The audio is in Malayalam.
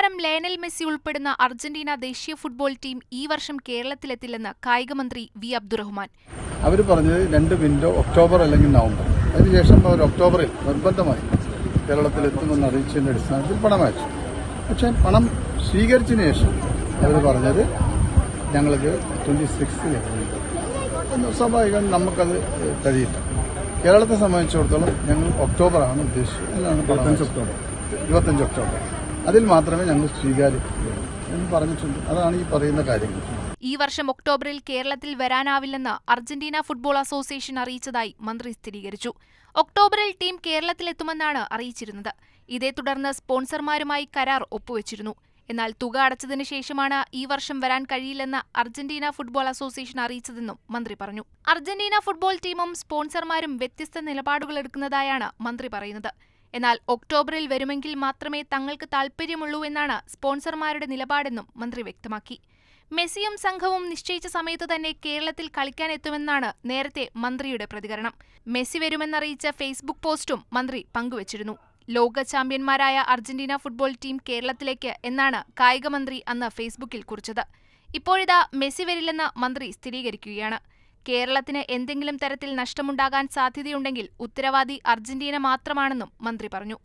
താരം ലയണൽ മെസ്സി ഉൾപ്പെടുന്ന അർജന്റീന ദേശീയ ഫുട്ബോൾ ടീം ഈ വർഷം കേരളത്തിലെത്തില്ലെന്ന് കായികമന്ത്രി വി അബ്ദുറഹ്മാൻ. അവർ പറഞ്ഞത് 2 വിൻഡോ ഒക്ടോബർ അല്ലെങ്കിൽ നവംബർ. അതിനുശേഷം അവർ ഒക്ടോബറിൽ നിർബന്ധമായി കേരളത്തിലെത്തുമെന്ന് അറിയിച്ചതിൻ്റെ അടിസ്ഥാനത്തിൽ പണം അയച്ചു. പക്ഷേ പണം സ്വീകരിച്ചതിന് ശേഷം അവർ പറഞ്ഞത് ഞങ്ങൾക്ക് 26 സ്വാഭാവികം നമുക്കത് കഴിയില്ല. കേരളത്തെ സംബന്ധിച്ചിടത്തോളം ഞങ്ങൾ ഒക്ടോബറാണ് ഉദ്ദേശിച്ചത്. എന്നാണ് 25 ഒക്ടോബർ. അതിൽ മാത്രമേ ഞങ്ങൾ സ്വീകരിക്കുകയുള്ളൂ എന്ന് പറഞ്ഞിട്ടുണ്ട്. അതാണ് ഈ പറയുന്ന കാര്യങ്ങൾ. ഈ വർഷം ഒക്ടോബറിൽ കേരളത്തിൽ വരാനാവില്ലെന്ന് അർജന്റീന ഫുട്ബോൾ അസോസിയേഷൻ അറിയിച്ചതായി മന്ത്രി സ്ഥിരീകരിച്ചു. ഒക്ടോബറിൽ ടീം കേരളത്തിലെത്തുമെന്നാണ് അറിയിച്ചിരുന്നത്. ഇതേ തുടർന്ന് സ്പോൺസർമാരുമായി കരാർ ഒപ്പുവെച്ചിരുന്നു. എന്നാൽ തുക അടച്ചതിനു ശേഷമാണ് ഈ വർഷം വരാൻ കഴിയില്ലെന്ന് അർജന്റീന ഫുട്ബോൾ അസോസിയേഷൻ അറിയിച്ചതെന്നും മന്ത്രി പറഞ്ഞു. അർജന്റീന ഫുട്ബോൾ ടീമും സ്പോൺസർമാരും വ്യത്യസ്ത നിലപാടുകളെടുക്കുന്നതായാണ് മന്ത്രി പറയുന്നത്. എന്നാൽ ഒക്ടോബറിൽ വരുമെങ്കിൽ മാത്രമേ തങ്ങൾക്ക് താൽപര്യമുള്ളൂ എന്നാണ് സ്പോൺസർമാരുടെ നിലപാടെന്നും മന്ത്രി വ്യക്തമാക്കി. മെസ്സിയും സംഘവും നിശ്ചയിച്ച സമയത്ത് തന്നെ കേരളത്തിൽ കളിക്കാനെത്തുമെന്നാണ് നേരത്തെ മന്ത്രിയുടെ പ്രതികരണം. മെസ്സി വരുമെന്നറിയിച്ച ഫേസ്ബുക്ക് പോസ്റ്റും മന്ത്രി പങ്കുവച്ചിരുന്നു. ലോക ചാമ്പ്യന്മാരായ അർജന്റീന ഫുട്ബോൾ ടീം കേരളത്തിലേക്ക് എന്നാണ് കായികമന്ത്രി അന്ന് ഫേസ്ബുക്കിൽ കുറിച്ചത്. ഇപ്പോഴിതാ മെസ്സി വരില്ലെന്ന് മന്ത്രി സ്ഥിരീകരിക്കുകയാണ്. കേരളത്തിന് എന്തെങ്കിലും തരത്തിൽ നഷ്ടമുണ്ടാകാൻ സാധ്യതയുണ്ടെങ്കിൽ ഉത്തരവാദി അർജന്റീന മാത്രമാണെന്നും മന്ത്രി പറഞ്ഞു.